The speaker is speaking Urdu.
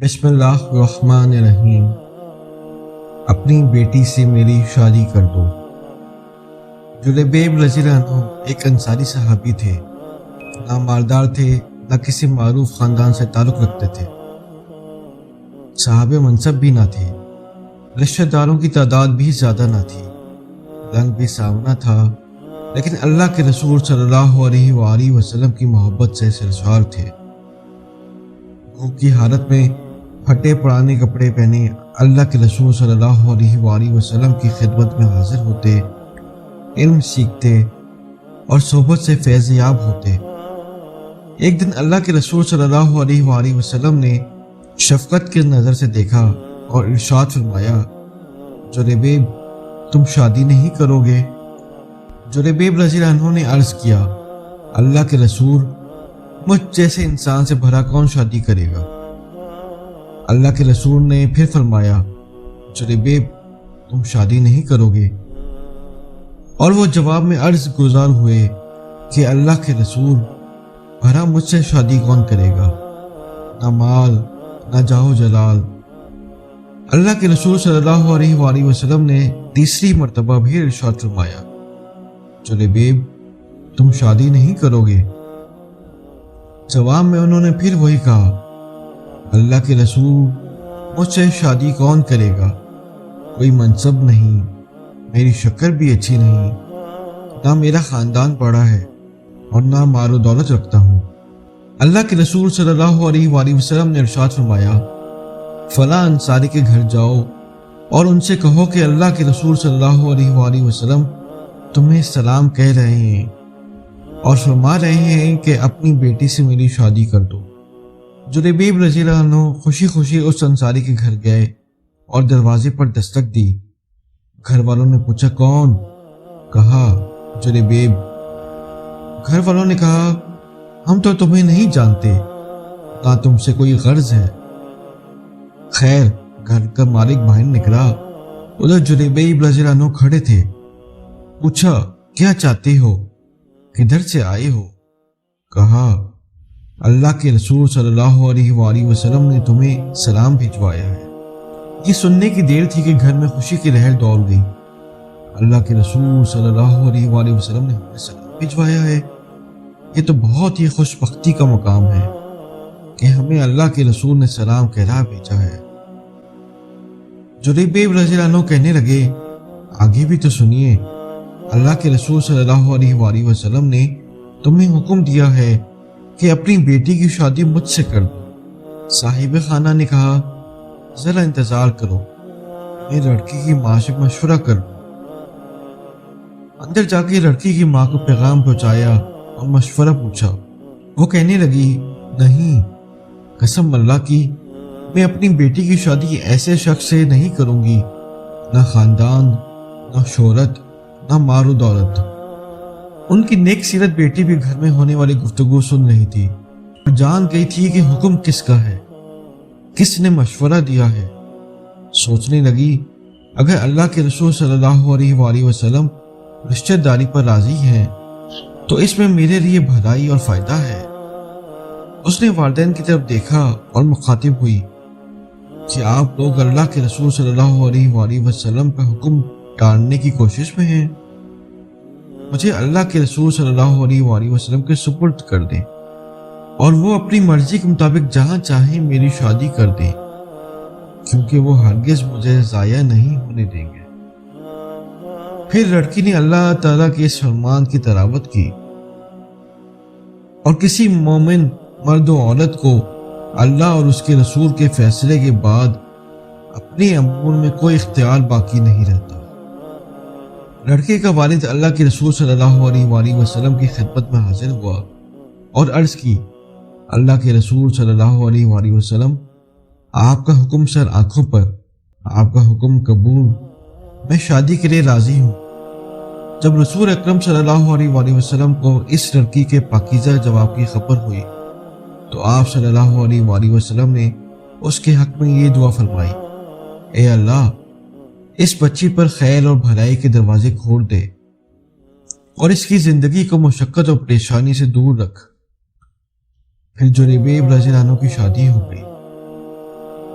بسم اللہ الرحمن الرحیم۔ اپنی بیٹی سے میری شادی کر دو۔ جلیبیب رضی اللہ عنہ ایک انصاری صحابی تھے، نہ مالدار تھے نہ کسی معروف خاندان سے تعلق رکھتے تھے، صاحب منصب بھی نہ تھے، رشتہ داروں کی تعداد بھی زیادہ نہ تھی، رنگ بھی سامنا تھا، لیکن اللہ کے رسول صلی اللہ علیہ وآلہ وسلم کی محبت سے سرشار تھے۔ بھوک کی حالت میں پھٹے پرانے کپڑے پہنے اللہ کے رسول صلی اللہ علیہ وآلہ وسلم کی خدمت میں حاضر ہوتے، علم سیکھتے اور صحبت سے فیض یاب ہوتے۔ ایک دن اللہ کے رسول صلی اللہ علیہ وآلہ وسلم نے شفقت کی نظر سے دیکھا اور ارشاد فرمایا، جلیبیب تم شادی نہیں کرو گے؟ جلیبیب رضی اللہ عنہ نے عرض کیا، اللہ کے رسول مجھ جیسے انسان سے بھلا کون شادی کرے گا؟ اللہ کے رسول نے پھر فرمایا، جلیبیب تم شادی نہیں کرو گے؟ اور وہ جواب میں عرض گزار ہوئے کہ اللہ کے رسول بھلا مجھ سے شادی کون کرے گا؟ نہ مال نہ جاہ جلال۔ اللہ کے رسول صلی اللہ علیہ وآلہ وسلم نے تیسری مرتبہ بھی ارشاد فرمایا، جلیبیب تم شادی نہیں کرو گے؟ جواب میں انہوں نے پھر وہی کہا، اللہ کے رسول مجھ سے شادی کون کرے گا؟ کوئی منصب نہیں، میری شکل بھی اچھی نہیں، نہ میرا خاندان بڑا ہے اور نہ مال و دولت رکھتا ہوں۔ اللہ کے رسول صلی اللہ علیہ وآلہ وسلم نے ارشاد فرمایا، فلاں انصاری کے گھر جاؤ اور ان سے کہو کہ اللہ کے رسول صلی اللہ علیہ وآلہ وسلم تمہیں سلام کہہ رہے ہیں اور فرما رہے ہیں کہ اپنی بیٹی سے میری شادی کر دو۔ جلیبیب رضی اللہ عنہ خوشی خوشی اس انصاری کے گھر گئے اور دروازے پر دستک دی۔ گھر والوں نے پوچھا، کون؟ کہا، جلیبیب۔ گھر والوں نے کہا، ہم تو تمہیں نہیں جانتے، نہ تم سے کوئی غرض ہے۔ خیر، گھر کا مالک باہر نکلا، ادھر جلیبیب رضی اللہ عنہ کھڑے تھے۔ پوچھا، کیا چاہتے ہو؟ کدھر سے آئے ہو؟ کہا، اللہ کے رسول صلی اللہ علیہ وآلہ وسلم نے تمہیں سلام بھجوایا ہے۔ یہ سننے کی دیر تھی کہ گھر میں خوشی کی لہر دوڑ گئی۔ اللہ کے رسول صلی اللہ علیہ وآلہ وسلم نے ہمیں سلام بھجوایا ہے، یہ تو بہت ہی خوش بختی کا مقام ہے کہ ہمیں اللہ کے رسول نے سلام کہلا بھیجا ہے۔ جلیبیب رضی اللہ عنہ کہنے لگے، آگے بھی تو سنیے، اللہ کے رسول صلی اللہ علیہ وآلہ وسلم نے تمہیں حکم دیا ہے کہ اپنی بیٹی کی شادی مجھ سے کر دو۔ صاحب خانہ نے کہا، ذرا انتظار کرو، میں لڑکی کی ماں سے مشورہ کر لوں۔ اندر جا کے لڑکی کی ماں کو پیغام پہنچایا اور مشورہ پوچھا۔ وہ کہنے لگی، نہیں، قسم اللہ کی میں اپنی بیٹی کی شادی ایسے شخص سے نہیں کروں گی، نہ خاندان، نہ شہرت، نہ مال و دولت۔ ان کی نیک سیرت بیٹی بھی گھر میں ہونے والی گفتگو سن رہی تھی اور جان گئی تھی کہ حکم کس کا ہے، کس نے مشورہ دیا ہے۔ سوچنے لگی، اگر اللہ کے رسول صلی اللہ علیہ وآلہ وسلم رشتہ داری پر راضی ہیں تو اس میں میرے لیے بھلائی اور فائدہ ہے۔ اس نے والدین کی طرف دیکھا اور مخاطب ہوئی کہ آپ لوگ اللہ کے رسول صلی اللہ علیہ وآلہ وسلم کا حکم ٹالنے کی کوشش میں ہیں، مجھے اللہ کے رسول صلی اللہ علیہ وآلہ وسلم کے سپرد کر دیں اور وہ اپنی مرضی کے مطابق جہاں چاہیں میری شادی کر دیں، کیونکہ وہ ہرگز مجھے ضائع نہیں ہونے دیں گے۔ پھر لڑکی نے اللہ تعالیٰ کے اس فرمان کی تلاوت کی اور کسی مومن مرد و عورت کو اللہ اور اس کے رسول کے فیصلے کے بعد اپنے امور میں کوئی اختیار باقی نہیں رہتا۔ لڑکے کا والد اللہ کے رسول صلی اللہ علیہ وآلہ وسلم کی خدمت میں حاضر ہوا اور عرض کی، اللہ کے رسول صلی اللہ علیہ وآلہ وسلم، آپ کا حکم سر آنکھوں پر، آپ کا حکم قبول، میں شادی کے لیے راضی ہوں۔ جب رسول اکرم صلی اللہ علیہ وآلہ وسلم کو اس لڑکی کے پاکیزہ جواب کی خبر ہوئی تو آپ صلی اللہ علیہ وآلہ وسلم نے اس کے حق میں یہ دعا فرمائی، اے اللہ اس بچی پر خیر اور بھلائی کے دروازے کھول دے اور اس کی زندگی کو مشقت اور پریشانی سے دور رکھ۔ پھر جلیبیب رضی اللہ عنہ کی شادی ہو گئی۔